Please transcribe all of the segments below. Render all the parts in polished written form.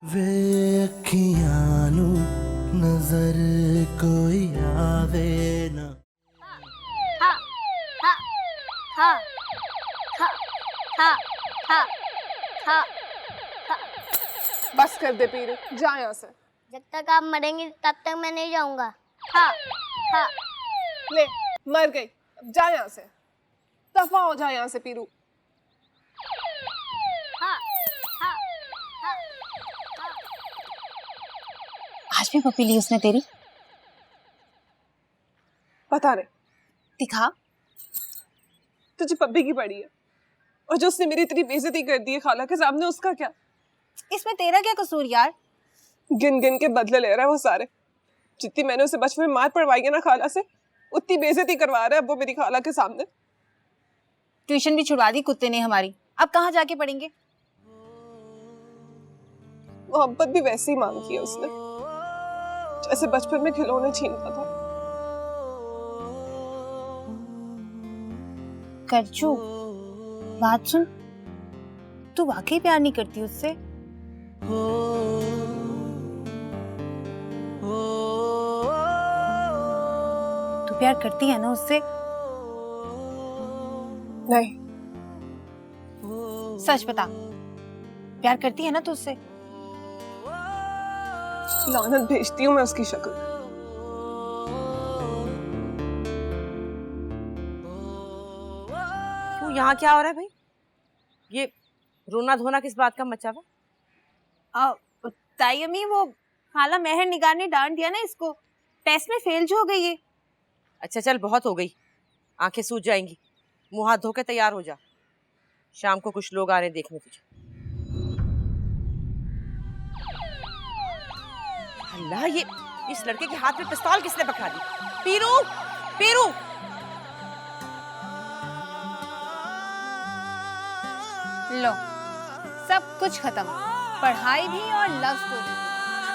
वे अखियां नू नजर कोई आवे ना। हा हा हा हा हा हा हा हा। बस कर दे पीरू, जा यहाँ से। जब तक आप मरेंगे तब तक मैं नहीं जाऊंगा। हा हा। ले, मर गई, अब जा यहाँ से, दफा हो जा यहाँ से पीरू। हा हा हा। आज भी पपी ली उसने तेरी? पता नहीं, दिखा। तुझे पप्पी की पड़ी है, और जो उसने मेरी इतनी बेइज्जती कर दी है खाला के सामने, उसका क्या? इसमें तेरा क्या कसूर यार? गिन गिन के बदले ले रहा है वो सारे। जितनी मैंने उसे बचपन में मार पड़वाई है ना खाला से, उतनी बेइज्जती करवा रहा है अब वो मेरी खाला के सामने। ट्यूशन भी छुड़वा दी कुत्ते ने हमारी, अब कहाँ जाके पढ़ेंगे? मोहब्बत भी वैसे ही मांगी है उसने, जैसे बचपन में खिलौने छीनता था। करजू, बात सुन, तू वाकई प्यार नहीं करती उससे? तू प्यार करती है ना उससे? नहीं। सच बता, प्यार करती है ना तू उससे? लानत भेजती हूँ मैं उसकी शक्ल। क्यों, यहाँ क्या हो रहा है भाई? ये रोना धोना किस बात का मचा हुआ? ताई अम्मी, वो खाला मेहर निगार ने डांट दिया ना इसको, टेस्ट में फेल जो हो गई है। अच्छा चल, बहुत हो गई, आंखें सूज जाएंगी, मुंह हाथ धो के तैयार हो जा, शाम को कुछ लोग आ रहे हैं देखने तुझे। अल्लाह, ये इस लड़के के हाथ में पिस्तौल किसने पकड़ा दी? पीरू, पीरू। लो, सब कुछ खत्म, पढ़ाई भी और लव स्टोरी भी।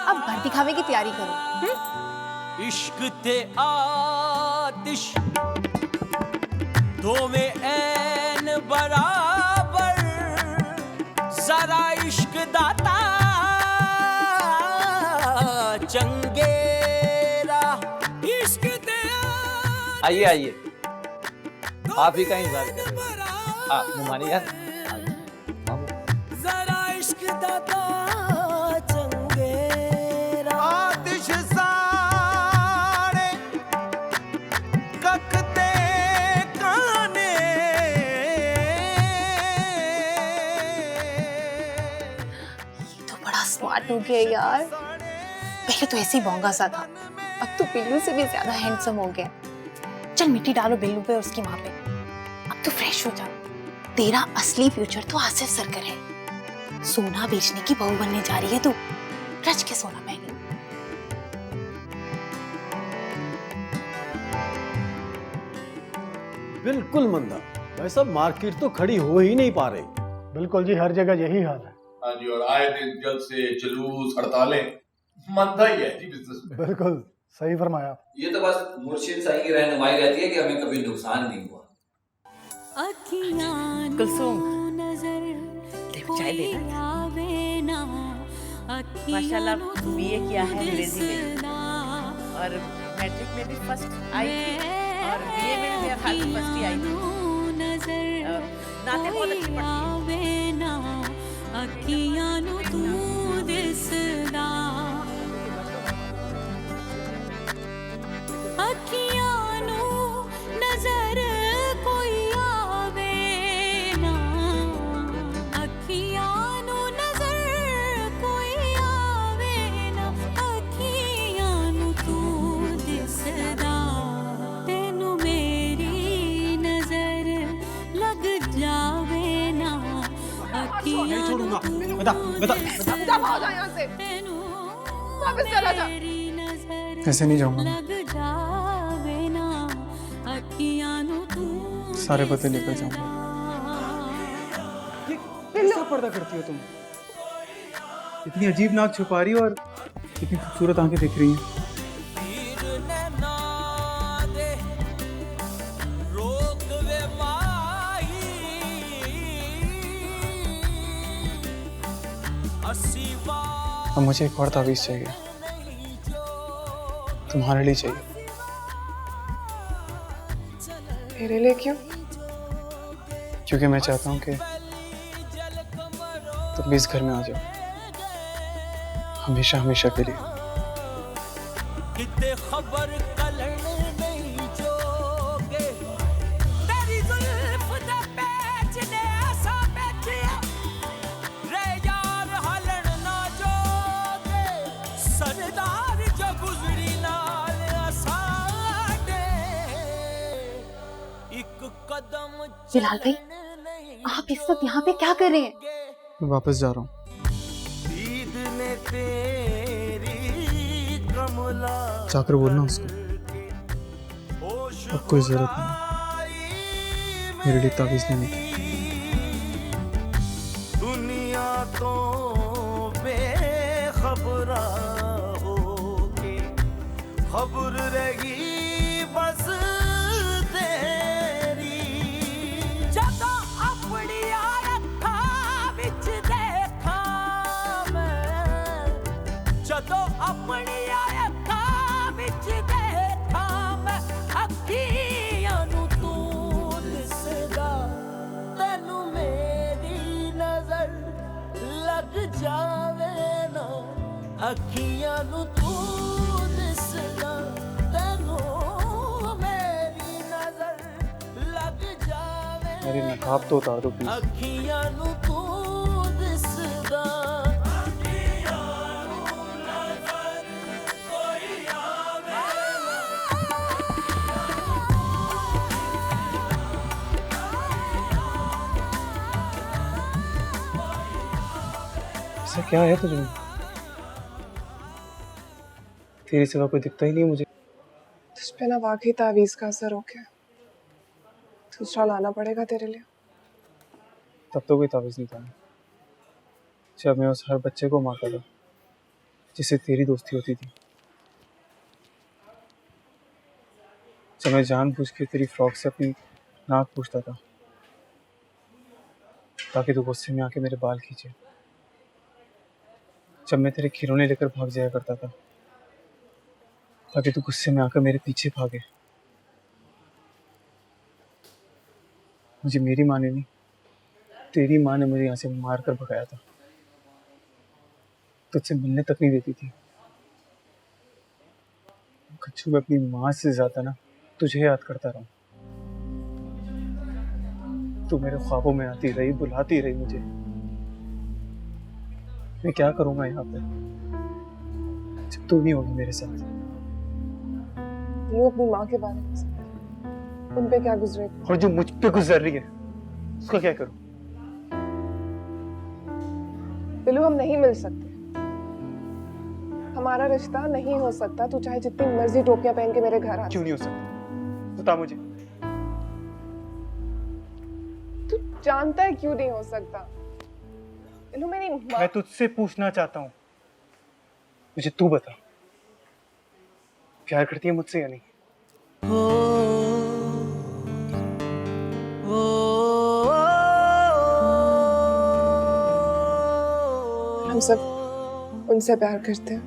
अब घर दिखावे की तैयारी करो। इश्क ते आतिश दो में ऐन बराबर, जरा इश्क दाता चंगेरा। इश्क ते आइए आइए, आप ही का इंतजार कर रहे हैं। मुमानी यार, जरा इश्क दाता चंगेरा। आतिश सारे ककते काने, ये तो बड़ा स्मार्ट हो गया यार, पहले तो ऐसे ही बोंगा सा था, अब तो बिल्लू से भी ज्यादा हैंडसम हो गया। चल मिट्टी डालो बिल्लू पे, उसकी माँ पे। अब तो फ्रेश हो जा, तेरा असली फ्यूचर तो आसिफ सरकर है। सोना बेचने की बहू बनने जा रही है तू, रच के सोना पहनी। बिल्कुल मंदा, भाई साहब मार्केट तो खड़ी हो ही नहीं पा रही। बिल्कुल जी, हर जगह यही हाल है। हाँ जी, और आए दिन जलसे जुलूस हड़तालें, मंदा ही है जी बिजनेस में। बिल्कुल सही फरमाया। ये तो बस मुर्शिद साईं की रहनुमाई रहती है कि हमें कभी नुकसान नहीं हुआ। कुलसुम, चाय देना। माशाल्लाह बीए किया है अंग्रेजी में, और मैट्रिक में भी फर्स्ट आई थी, और बीए में भी मेरा ख्याल से फर्स्ट ही आई थी। नाते बहुत अच्छी पढ़ती है। नहीं छोड़ूंगा। बता बता दफा हो जा यहाँ से, वापस चला जा। ऐसे नहीं जाऊंगा, सारे पते लेकर जाऊंगा। ये कैसा पर्दा करती हो तुम? इतनी अजीब नाक छुपा रही हो और इतनी खूबसूरत आंखें दिख रही हैं। हसी अब मुझे एक और तावीज़ चाहिए, तुम्हारे लिए चाहिए। मेरे लिए क्यों? क्योंकि मैं चाहता हूँ कि तुम भी इस घर में आ जाओ, हमेशा हमेशा के लिए। किते खबर कलन नहीं जोगे तेरी जुल्फ दा पैच ने ऐसा बैठिया रे यार हलन ना जोगे सरदार जो गुजरी नाल साडे एक कदम बिलाल भाई, आप इस वक्त यहाँ पे क्या कर रहे हैं? मैं वापस जा रहा हूँ। दीद ने तेरी कमला जाकर बोलना उसको, अब कोई जरूरत नहीं मेरे लिए तावीज़ लेने की। दुनिया तो बेखबरा होके खबर रही बस तेरी जदा अपनी अखां विच देखा मैं जदों अपनी अखां विच देखा मैं अखियां नूं तू दिसदा तैनू मेरी नजर लग जावे ना अखियां नूं तू दिसदा तैनू मेरी नजर लग जावे मेरी नकाब तो उतार दो प्लीज। अखियां नूं तू दिसदा ऐसा क्या है तुझे? तेरे सिवा कोई दिखता ही नहीं मुझे। तुझ पे ना वाकई तावीज़ का असर हो गया। दूसरा लाना पड़ेगा तेरे लिए। तब तो कोई तावीज़ नहीं था जब मैं उस हर बच्चे को मारता था जिससे तेरी दोस्ती होती थी, जब मैं जानबूझ के तेरी फ्रॉक से अपनी नाक पूछता था ताकि तू गुस्से में आके मेरे बाल खींचे, जब मैं तेरे खिलौने लेकर भाग जाया करता था ताकि तू गुस्से में आकर मेरे पीछे भागे। मुझे मेरी माँ ने नहीं, तेरी माँ ने मुझे यहाँ से मार कर भगाया था। तुझसे मिलने तक नहीं देती थी। कच्चू, मैं अपनी माँ से ज्यादा ना तुझे याद करता रहा। तू मेरे ख्वाबों में आती रही, बुलाती रही मुझे। मैं क्या करूंगा यहाँ पे जब तू नहीं होगी मेरे साथ? वो अपनी माँ के बारे में सोच। उन पे क्या गुजरेगी? और जो मुझ पे गुजर रही है उसका क्या करूं? बिल्लू, हम नहीं मिल सकते। हमारा रिश्ता नहीं हो सकता। तू चाहे जितनी मर्जी टोपियां पहन के मेरे घर आ। क्यों नहीं हो सकता? बता मुझे। तू जानता है क्यों नहीं हो सकता? बिल्लू, मेरी माँ। मैं तुझसे पूछना चाहता हूँ, मुझे तू बता, प्यार करती है मुझसे या नहीं? हम सब उनसे प्यार करते हैं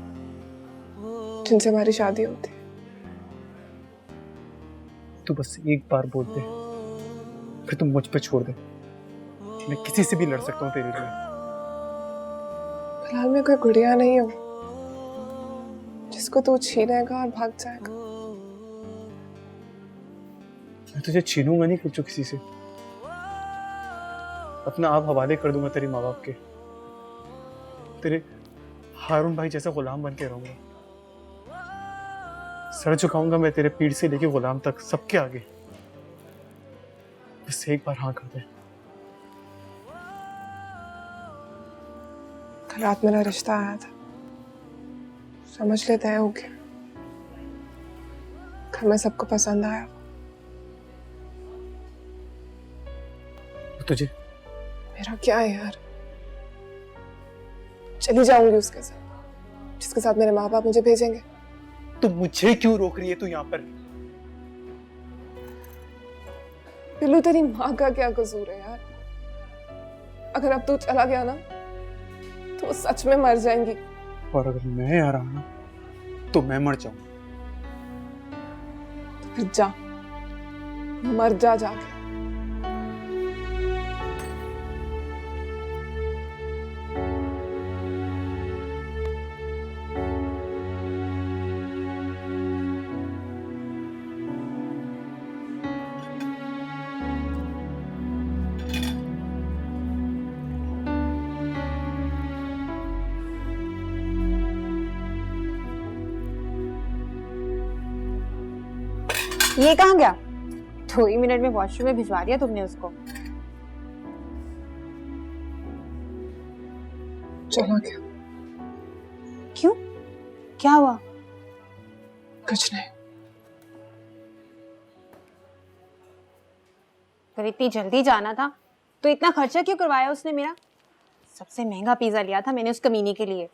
जिनसे हमारी शादी होती है। तू बस एक बार बोल दे, फिर तुम मुझ पे छोड़ दे। मैं किसी से भी लड़ सकता हूँ तेरे लिए। फिलहाल मैं कोई गुड़िया नहीं हूँ जिसको तू छीनेगा और भाग जाएगा। मैं तुझे छीनूंगा नहीं कुछ किसी से। अपना आप हवाले कर दूंगा तेरे माँ बाप के। तेरे हारून भाई जैसा गुलाम बन के रहूंगा। सर झुकाऊंगा मैं तेरे पीठ से लेके गुलाम तक, सबके आगे। बस एक बार हाँ कर दे। कल रात मेरा रिश्ता आया था, समझ लेते हैं हो गया। घर में सबको पसंद आया। तुझे? मेरा क्या है यार, चली जाऊंगी उसके साथ जिसके साथ मेरे माँ बाप मुझे भेजेंगे। तो मुझे क्यों रोक रही है तू यहाँ पर? बिल्लू, तेरी माँ का क्या कसूर है यार? अगर अब तू चला गया ना तो वो सच में मर जाएंगी। और अगर मैं यहाँ रहा ना तो मैं मर जाऊंगा। फिर जा, मर जा जाके। ये कहाँ गया? 2 ही मिनट में वॉशरूम में भिजवा दिया तुमने उसको। चला गया। क्यों? क्या हुआ? कुछ नहीं। पर इतनी जल्दी जाना था तो इतना खर्चा क्यों करवाया उसने मेरा? सबसे महंगा पिज्जा लिया था मैंने उस कमीने के लिए।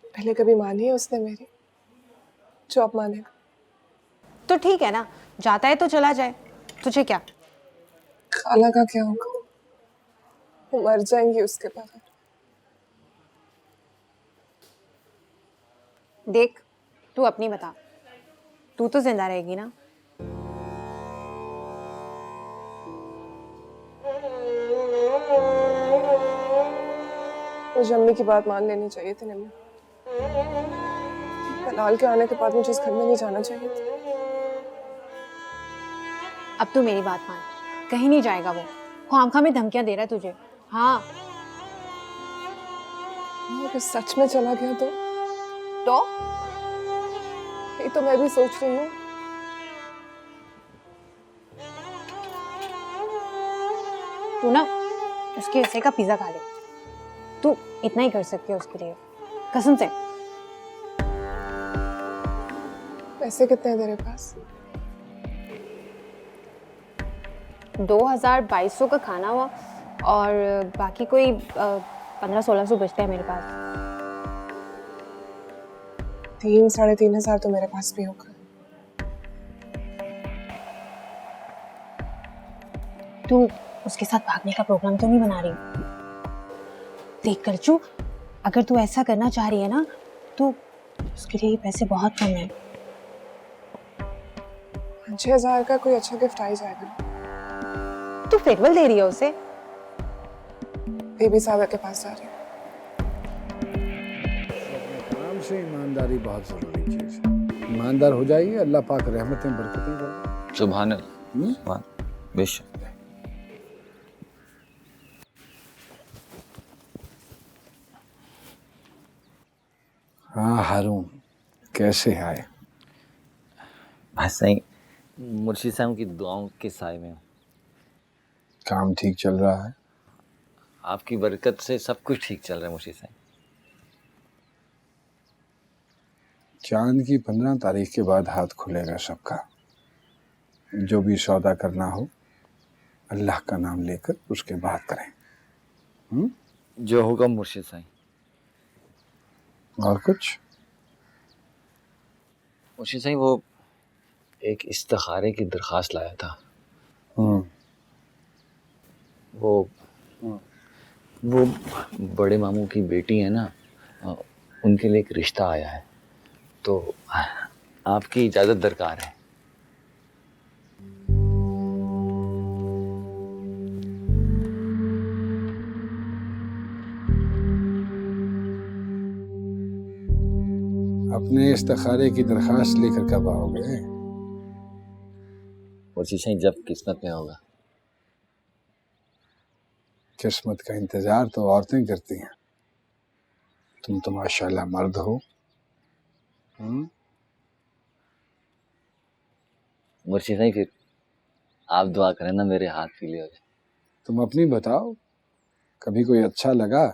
पहले कभी मानी है उसने मेरी, जो अब मानेगा? तो ठीक है ना, जाता है तो चला जाए, तुझे क्या? खाला का क्या होगा? वो मर जाएंगी उसके बगैर। देख, तू अपनी बता, तू तो जिंदा रहेगी ना? मुझे अम्मी की बात मान लेनी चाहिए थी निम्मी। लाल के आने के बाद मुझे इस घर में नहीं जाना चाहिए था। अब तू मेरी बात मान, कहीं नहीं जाएगा वो खामखा में धमकियां दे रहा है तुझे। हाँ, अगर सच में चला गया तो ये तो मैं भी सोच रही हूँ। तू ना उसके हिस्से का पिज्जा खा ले, तू इतना ही कर सकती है उसके लिए, कसम से। पैसे कितने हैं तेरे पास? 2200 का खाना हुआ और बाकी कोई 1500-1600 बचते हैं मेरे पास। 3-3.5 हजार तो मेरे पास भी होगा। तू उसके साथ भागने का प्रोग्राम तो नहीं बना रही? देख कलचू, अगर तू ऐसा करना चाह रही है ना तो उसके लिए ये पैसे बहुत कम है। 5,000 का कोई अच्छा गिफ्ट आ ही जाएगा। तू फेयरवेल दे रही है उसे? बेबी सागर के पास जा रही हूँ। काम से ईमानदारी बहुत जरूरी चीज है। ईमानदार हो जाइए, अल्लाह पाक रहमतें बरकतें करें। सुभान अल्लाह, सुभान बेशक। हाँ हारून, कैसे आए? ऐसा ही मुर्शिद साहब की दुआओं के साए में। काम ठीक चल रहा है? आपकी बरकत से सब कुछ ठीक चल रहा है मुर्शिद साहब। चांद की 15 तारीख के बाद हाथ खुलेगा सबका। जो भी सौदा करना हो अल्लाह का नाम लेकर उसके बाद करें। जो होगा मुर्शिद साहब। और कुछ? मुर्शिद साहब वो एक इस्तिखारे की दरख्वास्त लाया था। वो बड़े मामू की बेटी है ना, उनके लिए एक रिश्ता आया है, तो आपकी इजाज़त दरकार है। अपने इस्तिखारे की दरख्वास्त लेकर कब आओगे? मुर्शिद साहब जब किस्मत में होगा। किस्मत का इंतजार तो औरतें करती हैं, तुम तो माशाल्लाह मर्द हो। मुर्शिद साहब फिर आप दुआ करें ना मेरे हाथ पीले हो जाए। तुम अपनी बताओ, कभी कोई अच्छा लगा?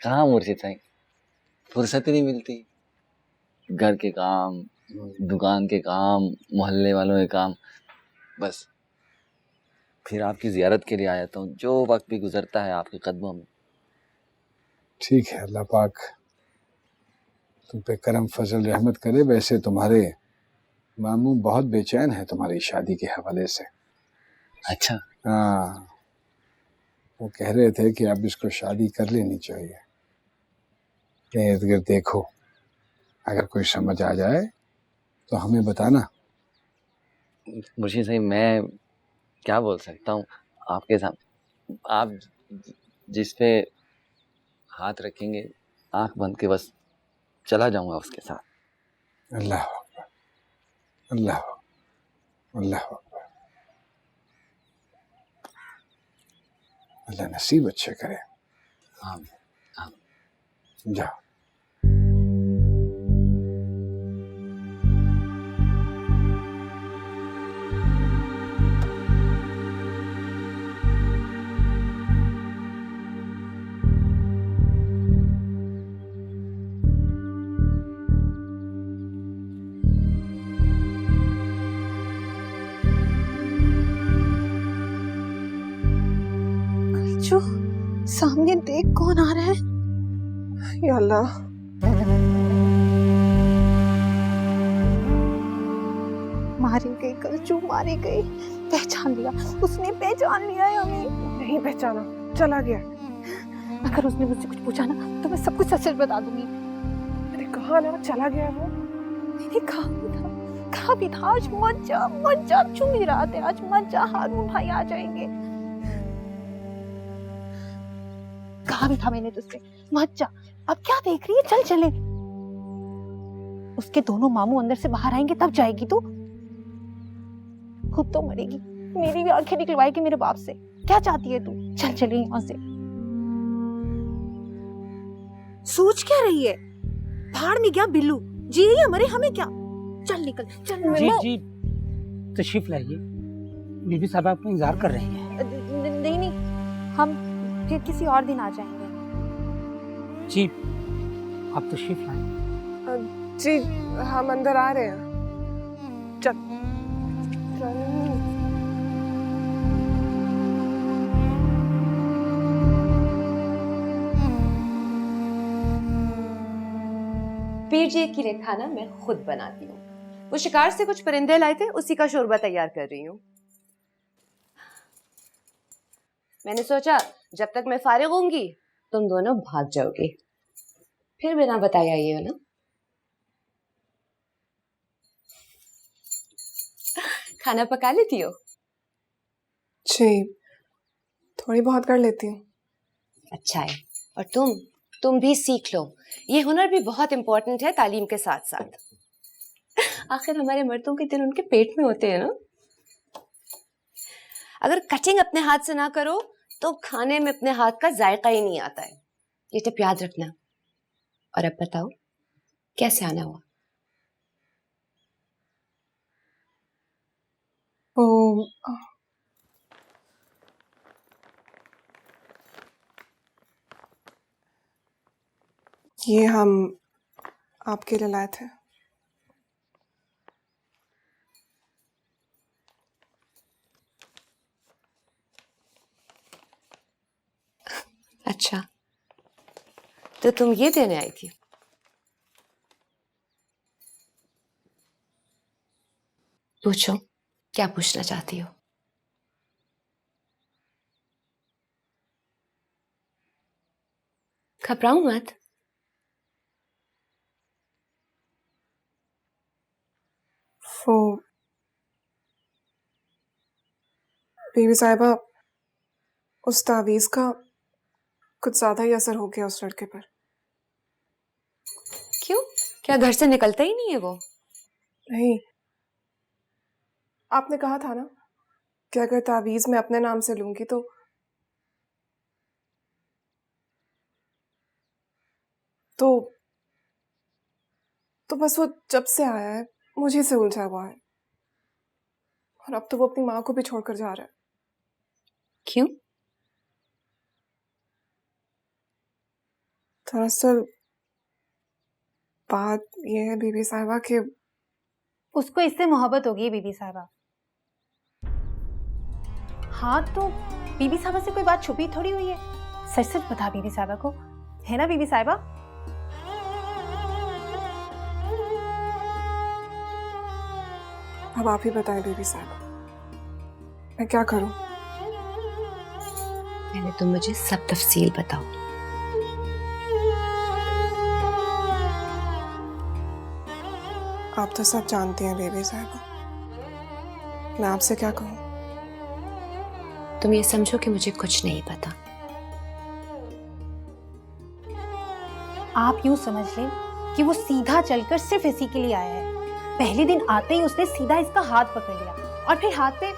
कहाँ मुर्शिद साहब, फुर्सत ही नहीं मिलती। घर के काम, दुकान के काम, मोहल्ले वालों के काम, बस। फिर आपकी जियारत के लिए आया था, जो वक्त भी गुजरता है आपके कदमों में। ठीक है, अल्लाह पाक तुम पे करम फजल रहमत करे। वैसे तुम्हारे मामू बहुत बेचैन है तुम्हारी शादी के हवाले से। अच्छा। हाँ, वो कह रहे थे कि अब इसको शादी कर लेनी चाहिए। अपने इर्द गिर्द देखो, अगर कोई समझ आ जाए तो हमें बताना। मुर्शीद साहब मैं क्या बोल सकता हूँ आपके सामने। आप जिस पे हाथ रखेंगे आंख बंद के बस चला जाऊंगा उसके साथ। अल्लाह अकबर, अल्लाह अकबर, अल्लाह अकबर। अल्लाह नसीब अच्छे करे। जाओ। जो सामने देख कौन आ रहा है? या अल्लाह, मारी गई कलचू, मारी गई। पहचान लिया, उसने पहचान लिया है हमें। नहीं पहचाना, चला गया। अगर उसने मुझसे कुछ पूछा ना तो मैं सब कुछ सच सच बता दूंगी। मैंने कहा ना चला गया वो। मैंने कहा भी था आज मत जा चुम ही रहा था, आज मत जा, हारून भाई आ जाएंगे। कहा भी था मैंने तुझसे मत जा। अब क्या देख रही है, चल चले। उसके दोनों मामू अंदर से बाहर आएंगे तब जाएगी तू। खुद तो मरेगी, मेरी भी आंखें निकलवाएगी मेरे बाप से। क्या चाहती है तू? चल चले यहाँ से। सोच क्या रही है? भाड़ में गया बिल्लू, जी हमारे हमें क्या। चल निकल चल। जी तशरीफ लाइए, बीबी साहब आपका इंतजार कर रही हैं। नहीं, हम फिर किसी और दिन आ जाएंगे। जी आप तशरीफ लाइए। जी हम अंदर आ रहे हैं। चल। पीर जी के लिए खाना मैं खुद बनाती हूँ। वो शिकार से कुछ परिंदे लाए थे, उसी का शोरबा तैयार कर रही हूँ। मैंने सोचा जब तक मैं फारिग होंगी तुम दोनों भाग जाओगे, फिर बिना बताए आई हो ना। खाना पका लेती हो? जी थोड़ी बहुत कर लेती हूँ। अच्छा है। और तुम भी सीख लो, ये हुनर भी बहुत इंपॉर्टेंट है तालीम के साथ साथ। आखिर हमारे मर्दों के दिल उनके पेट में होते हैं ना। अगर कटिंग अपने हाथ से ना करो तो खाने में अपने हाथ का जायका ही नहीं आता है, ये टिप याद रखना। और अब बताओ कैसे आना हुआ? ये हम आपके लिए लाए थे। अच्छा, तो तुम ये देने आई थी? पूछो, क्या पूछना चाहती हो? घबराओ मत। वो बीबी साहिबा, उस तावीज का कुछ ज्यादा ही असर हो गया उस लड़के पर। क्यों? क्या घर से निकलता ही नहीं है वो? नहीं, आपने कहा था ना कि अगर तावीज मैं अपने नाम से लूंगी तो बस वो जब से आया है मुझे से उलझा हुआ है, और अब तो वो अपनी माँ को भी छोड़कर जा रहा है। क्यों? दरअसल बात ये है बीबी साहिबा कि उसको इससे मोहब्बत होगी बीबी साहिबा। हाँ तो बीबी साहिबा से कोई बात छुपी थोड़ी हुई है, सच सच बता बीबी साहिबा को, है ना बीबी साहिबा? अब आप ही बताएं बीबी साहिबा, मैं क्या करूं? पहले तुम मुझे सब तफसील बताओ। आप तो सब जानती हैं बेबी साहिबा, मैं आपसे क्या कहूँ। तुम ये समझो कि मुझे कुछ नहीं पता। आप यूं समझ लें कि वो सीधा चलकर सिर्फ इसी के लिए आया है। पहले दिन आते ही उसने सीधा इसका हाथ पकड़ लिया और फिर हाथ पे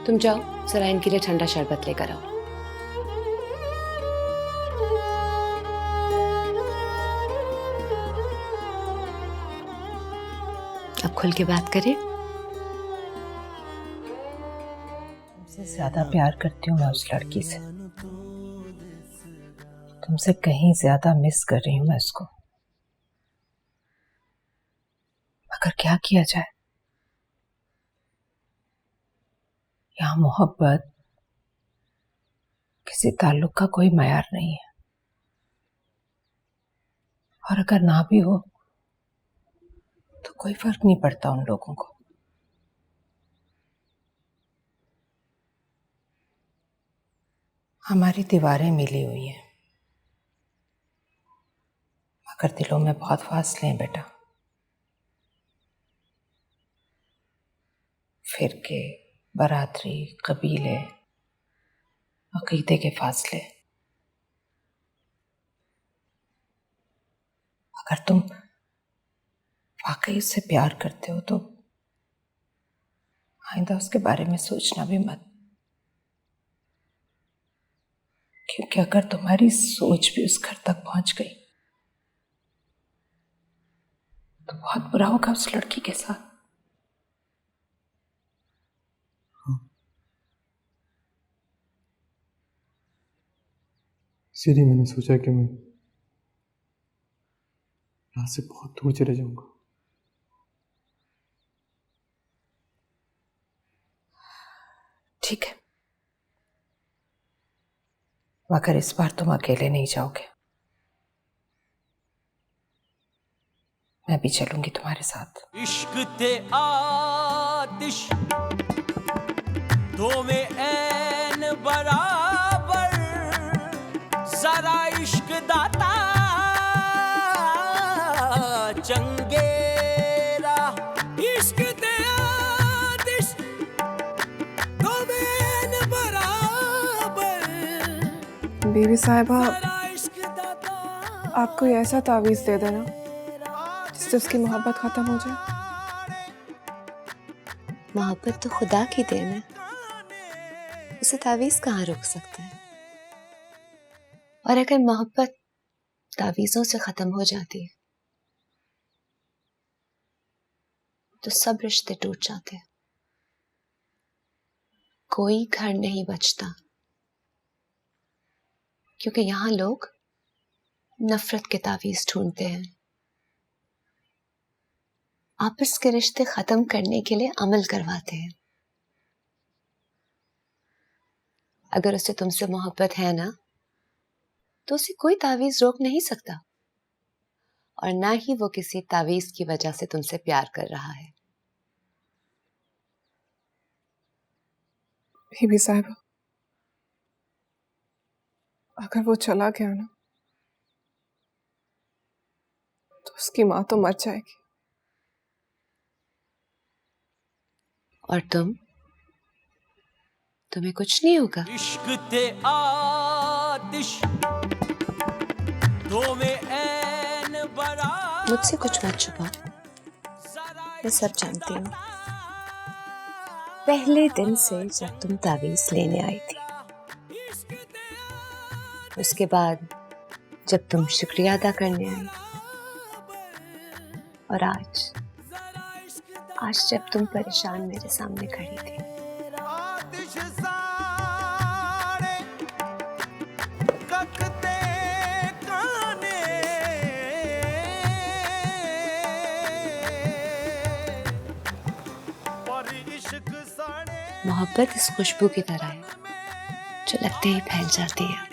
तुम जाओ जरा इनके लिए ठंडा शरबत लेकर आओ। अब खुल के बात करें। तुमसे ज्यादा प्यार करती हूँ मैं उस लड़की से, तुमसे कहीं ज्यादा मिस कर रही हूँ मैं उसको। मगर क्या किया जाए, यहाँ मोहब्बत किसी ताल्लुक का कोई मयार नहीं है, और अगर ना भी हो तो कोई फर्क नहीं पड़ता उन लोगों को। हमारी दीवारें मिली हुई हैं मगर दिलों में बहुत फासले हैं बेटा। फिरके, बरादरी, कबीले, अकीदे के फासले। अगर तुम वाकई उससे प्यार करते हो तो आइंदा उसके बारे में सोचना भी मत, क्योंकि अगर तुम्हारी सोच भी उस घर तक पहुंच गई तो बहुत बुरा होगा उस लड़की के साथ। इसीलिए मैंने सोचा कि मैं यहाँ से बहुत दूर चले जाऊंगा। ठीक है, मगर इस बार तुम अकेले नहीं जाओगे, मैं भी चलूंगी तुम्हारे साथ। इश्क ते आतिश दो में ऐन बराबर, जरा इश्क दाता चंगेरा। इश्क ते आतिश दो में ऐन बराबर। बीवी साहिबा, आप कोई ऐसा तावीज़ दे देना जिससे उसकी मोहब्बत खत्म हो जाए। मोहब्बत तो खुदा की देन है, उसे तावीज़ कहाँ रोक सकता है। और अगर मोहब्बत तावीज़ों से खत्म हो जाती है तो सब रिश्ते टूट जाते हैं, कोई घर नहीं बचता, क्योंकि यहाँ लोग नफरत के तावीज़ ढूंढते हैं, आपस के रिश्ते खत्म करने के लिए अमल करवाते हैं। अगर उसे तुमसे मोहब्बत है ना, तो उसे कोई तावीज़ रोक नहीं सकता, और ना ही वो किसी तावीज़ की वजह से तुमसे प्यार कर रहा है। बीबी साहिबा, अगर वो चला गया ना तो उसकी माँ तो मर जाएगी। और तुम्हें कुछ नहीं होगा। इश्क ते आतिश दो में ऐन बराबर। मुझसे कुछ मत छुपा, मैं सब जानती हूँ। पहले दिन से जब तुम तावीज़ लेने आई थी, उसके बाद जब तुम शुक्रिया अदा करने आई, और आज जब तुम परेशान मेरे सामने खड़ी थी। मोहब्बत इस खुशबू की तरह है जो लगते ही फैल जाती है।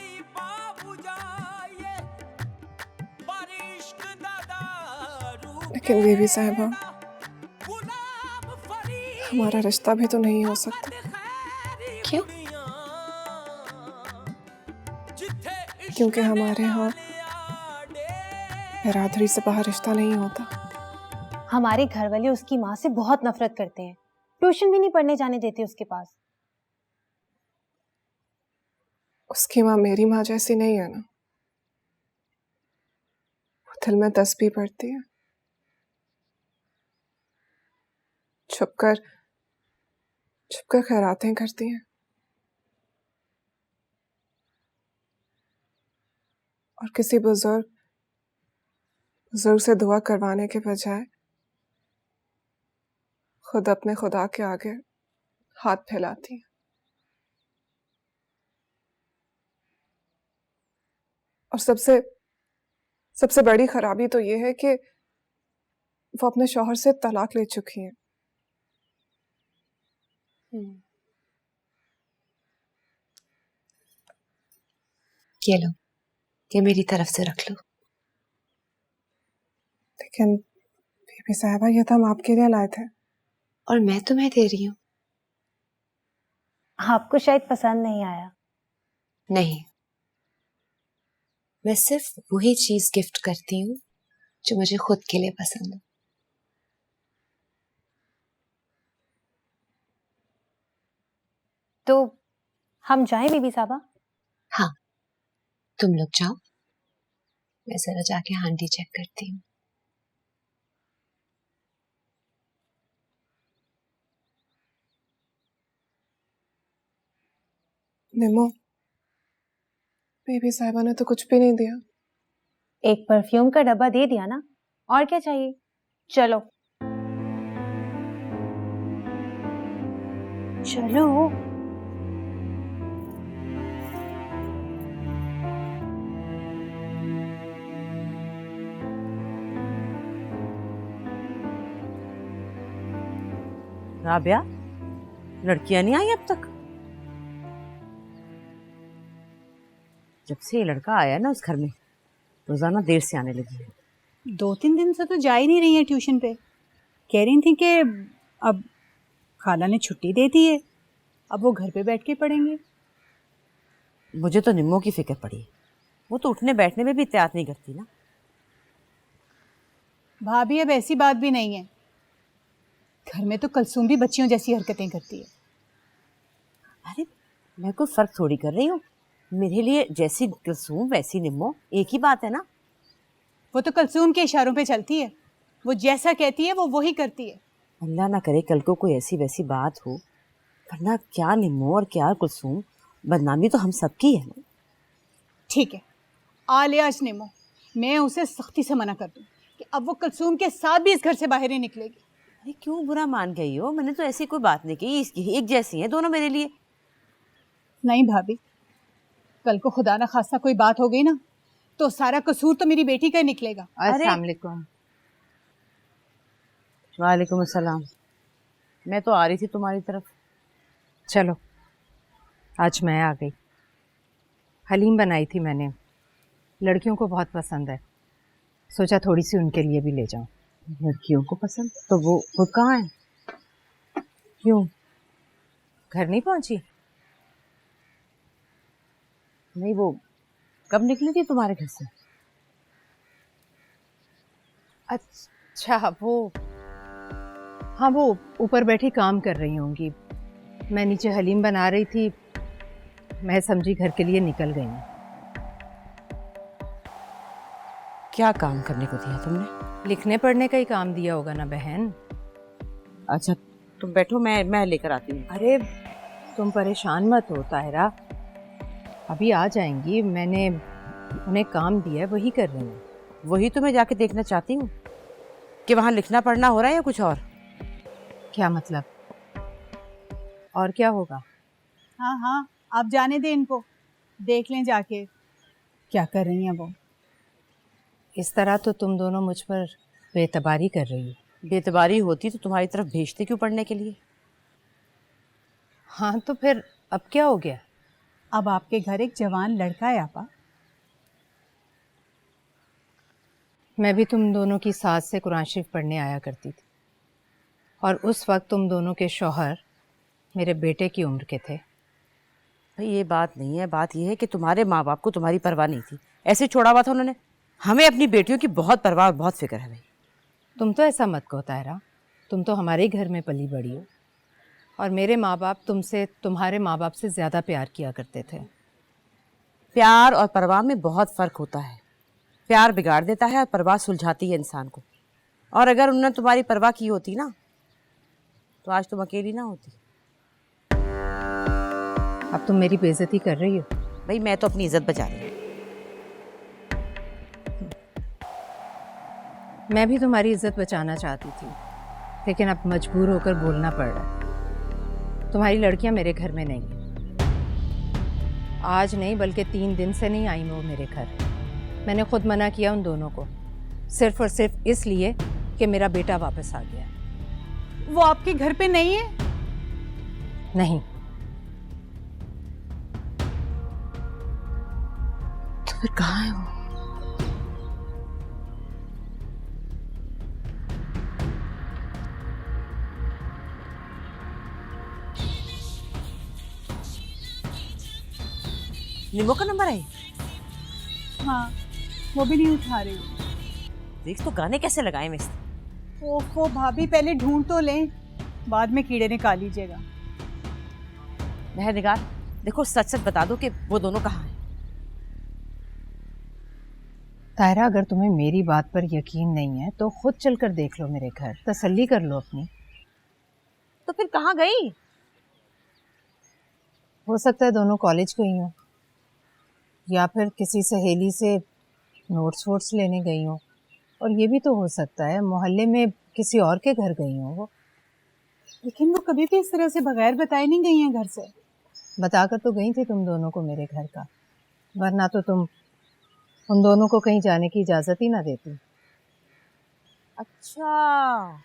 लेकिन बीबी साहिबा, हमारा रिश्ता भी तो नहीं हो सकता। क्यों? क्योंकि हमारे यहाँ बिरादरी से बाहर रिश्ता नहीं होता। हमारे घर वाले उसकी माँ से बहुत नफरत करते हैं, ट्यूशन भी नहीं पढ़ने जाने देते उसके पास। उसकी माँ मेरी माँ जैसी नहीं है ना, वो दिल में तस्बीह पढ़ती है, छुपकर खैरातें करती हैं, और किसी बुजुर्ग से दुआ करवाने के बजाय खुद अपने खुदा के आगे हाथ फैलाती है। और सबसे बड़ी खराबी तो ये है कि वो अपने शौहर से तलाक ले चुकी हैं। ये लो, ये मेरी तरफ से रख लो। लेकिन बीबी साहिबा, ये तो हम आपके लिए लाए थे। और मैं तुम्हें दे रही हूँ। आपको शायद पसंद नहीं आया। नहीं, मैं सिर्फ वही चीज गिफ्ट करती हूँ जो मुझे खुद के लिए पसंद हो। तो हम जाएं बीबी साहबा? हाँ, तुम लोग जाओ, मैं जरा जाके हांडी चेक करती हूँ। निमो, बीबी साहिबा ने तो कुछ भी नहीं दिया। एक परफ्यूम का डब्बा दे दिया ना, और क्या चाहिए? चलो चलो। राबिया, लड़कियां नहीं आई अब तक? जब से ये लड़का आया ना उस घर में, रोजाना देर से आने लगी है। 2-3 दिन से तो जा ही नहीं रही है ट्यूशन पे। कह रही थी कि अब खाला ने छुट्टी दे दी है, अब वो घर पे बैठ के पढ़ेंगे। मुझे तो निम्मो की फिक्र पड़ी, वो तो उठने बैठने में भी इत्यात नहीं करती ना। भाभी अब ऐसी बात भी नहीं है, घर में तो कलसूम भी बच्चियों जैसी हरकतें करती है। अरे मैं कोई फर्क थोड़ी कर रही हूँ, मेरे लिए जैसी कलसूम वैसी निम्मो एक ही बात है ना। वो तो कलसूम के इशारों पे चलती है, वो जैसा कहती है वो वही करती है। अल्लाह ना करे कल को कोई ऐसी वैसी बात हो, वरना क्या निम्मो और क्या कुलसूम, बदनामी तो हम सबकी है ना। ठीक है, आ ले आज निमो, मैं उसे सख्ती से मना कर दूं कि अब वो कलसूम के साथ भी इस घर से बाहर ही निकलेगी। अरे क्यों बुरा मान गई हो? मैंने तो ऐसी कोई बात नहीं की, इसकी एक जैसी हैं दोनों मेरे लिए। नहीं भाभी, कल को खुदा ना खास्ता कोई बात हो गई ना, तो सारा कसूर तो मेरी बेटी का ही निकलेगा। अस्सलाम वालेकुम। वालेकुम अस्सलाम। मैं तो आ रही थी तुम्हारी तरफ। चलो, आज मैं आ गई। हलीम बनाई थी मैंने, लड़कियों को बहुत पसंद है, सोचा थोड़ी सी उनके लिए भी ले जाऊं। लड़कियों को पसंद? तो वो कहाँ है? क्यों घर नहीं पहुंची? नहीं, वो कब निकली थी तुम्हारे घर से? अच्छा, वो ऊपर बैठी काम कर रही होंगी, मैं नीचे हलीम बना रही थी, मैं समझी घर के लिए निकल गई हूँ। क्या काम करने को दिया तुमने? लिखने पढ़ने का ही काम दिया होगा ना बहन। अच्छा तुम बैठो, मैं लेकर आती हूँ। अरे तुम परेशान मत हो ताहिरा, अभी आ जाएंगी, मैंने उन्हें काम दिया है, वही कर रही हूँ। वही तो मैं जाके देखना चाहती हूँ कि वहाँ लिखना पढ़ना हो रहा है या कुछ और। क्या मतलब? और क्या होगा? हाँ हाँ, आप जाने दें इनको, देख लें जाके क्या कर रही हैं वो। इस तरह तो तुम दोनों मुझ पर बेतबारी कर रही हो। बेतबारी होती तो तुम्हारी तरफ भेजते क्यों पढ़ने के लिए? हाँ तो फिर अब क्या हो गया? अब आपके घर एक जवान लड़का है आपा। मैं भी तुम दोनों की सास से कुरान शरीफ पढ़ने आया करती थी, और उस वक्त तुम दोनों के शौहर मेरे बेटे की उम्र के थे। भाई ये बात नहीं है, बात ये है कि तुम्हारे माँ बाप को तुम्हारी परवाह नहीं थी, ऐसे छोड़ा हुआ था उन्होंने। हमें अपनी बेटियों की बहुत परवाह और बहुत फिक्र है भाई। तुम तो ऐसा मत कहो तायरा, तुम तो हमारे ही घर में पली बड़ी हो और मेरे माँ बाप तुमसे तुम्हारे माँ बाप से ज़्यादा प्यार किया करते थे। प्यार और परवाह में बहुत फ़र्क होता है। प्यार बिगाड़ देता है और परवाह सुलझाती है इंसान को। और अगर उन्होंने तुम्हारी परवाह की होती ना तो आज तुम अकेली ना होती। अब तुम मेरी बेइज्जती कर रही हो। भाई मैं तो अपनी इज्जत बचा रही हूँ। मैं भी तुम्हारी इज्जत बचाना चाहती थी, लेकिन अब मजबूर होकर बोलना पड़ रहा है। तुम्हारी लड़कियां मेरे घर में नहीं हैं। आज नहीं बल्कि 3 दिन से नहीं आई वो मेरे घर। मैंने खुद मना किया उन दोनों को, सिर्फ और सिर्फ इसलिए कि मेरा बेटा वापस आ गया। वो आपके घर पे नहीं है? नहीं। तो फिर कहाँ है वो? निमो का नंबर है? हाँ, वो भी नहीं उठा रही। देख तो गाने कैसे लगाए मैं इसने। ओफो भाभी, पहले ढूंढ तो लें, बाद में कीड़े निकाल लीजिएगा। मेहरनिगार देखो, सच सच बता दो कि वो दोनों कहाँ हैं। तायरा, अगर तुम्हें मेरी बात पर यकीन नहीं है तो खुद चलकर देख लो मेरे घर, तसल्ली कर लो अपनी। तो फिर कहाँ गई? हो सकता है दोनों कॉलेज गई हो या फिर किसी सहेली से नोट्स वोट्स लेने गई हो, और ये भी तो हो सकता है मोहल्ले में किसी और के घर गई हो वो। लेकिन वो कभी भी इस तरह से बगैर बताए नहीं गई हैं घर से। बताकर तो गई थी तुम दोनों को मेरे घर का, वरना तो तुम उन दोनों को कहीं जाने की इजाज़त ही ना देती। अच्छा,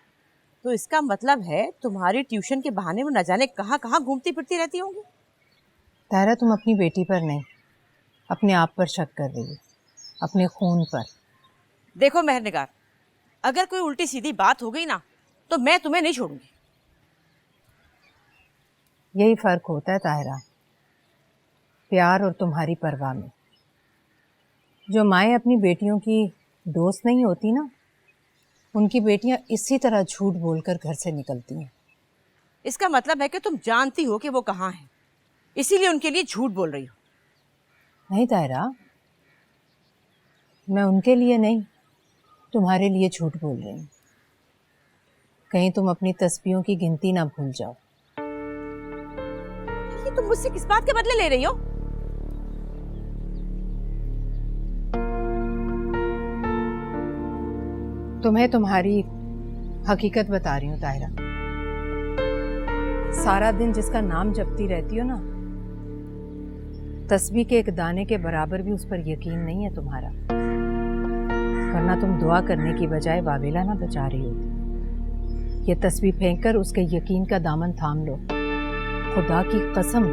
तो इसका मतलब है तुम्हारी ट्यूशन के बहाने में न जाने कहाँ कहाँ घूमती फिरती रहती होंगी। तायरा, तुम अपनी बेटी पर नहीं, अपने आप पर शक कर रही हो, अपने खून पर। देखो मेहरनिगार, अगर कोई उल्टी सीधी बात हो गई ना तो मैं तुम्हें नहीं छोड़ूंगी। यही फर्क होता है ताहिरा, प्यार और तुम्हारी परवाह में। जो माएँ अपनी बेटियों की दोस्त नहीं होती ना, उनकी बेटियां इसी तरह झूठ बोलकर घर से निकलती हैं। इसका मतलब है कि तुम जानती हो कि वो कहाँ हैं, इसीलिए उनके लिए झूठ बोल रही हो। नहीं ताहिरा, मैं उनके लिए नहीं, तुम्हारे लिए झूठ बोल रही हूँ। कहीं तुम अपनी तस्बीहों की गिनती ना भूल जाओ। ये तुम मुझसे किस बात के बदले ले रही हो? तुम्हें तुम्हारी हकीकत बता रही हूँ ताहिरा। सारा दिन जिसका नाम जपती रहती हो ना, तस्बीह के एक दाने के बराबर भी उस पर यकीन नहीं है तुम्हारा, वरना तुम दुआ करने की बजाय वावेला ना बचा रही होती। ये तस्बीह फेंककर उसके यकीन का दामन थाम लो। खुदा की कसम,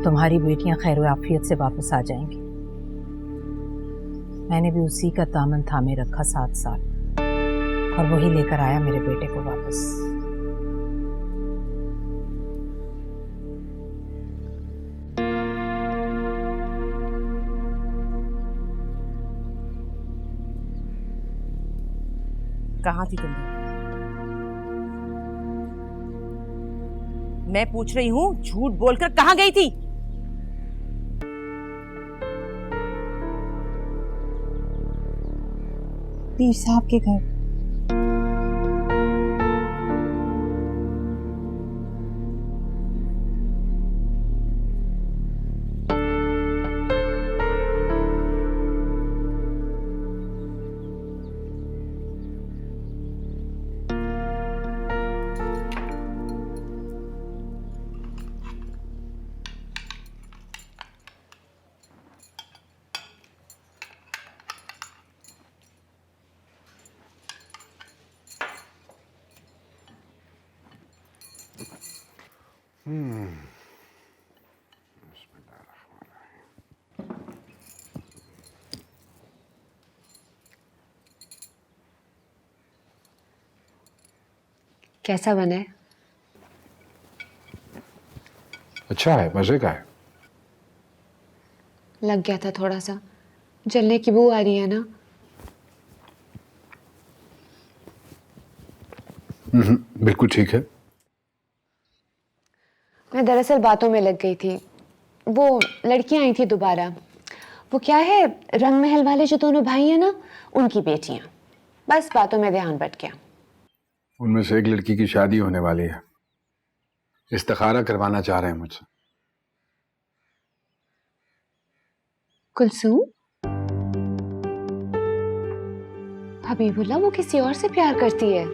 तुम्हारी बेटियां खैर आफियत से वापस आ जाएंगी। मैंने भी उसी का दामन थामे रखा 7 साल, और वही लेकर आया मेरे बेटे को वापस। कहाँ थी तुम? मैं पूछ रही हूँ, झूठ बोलकर कहाँ गई थी? पीर साहब के घर। कैसा बना है? अच्छा है, मजे का है। लग गया था थोड़ा सा, जलने की बू आ रही है ना। बिल्कुल ठीक है। मैं दरअसल बातों में लग गई थी। वो लड़कियां आई थी दोबारा, वो क्या है, रंग महल वाले जो दोनों भाई हैं ना, उनकी बेटियां। बस बातों में ध्यान भट गया। उनमें से एक लड़की की शादी होने वाली है, इस्तिखारा करवाना चाह रहे हैं मुझसे। कुलसूम? हबीबुल्लाह वो किसी और से प्यार करती है?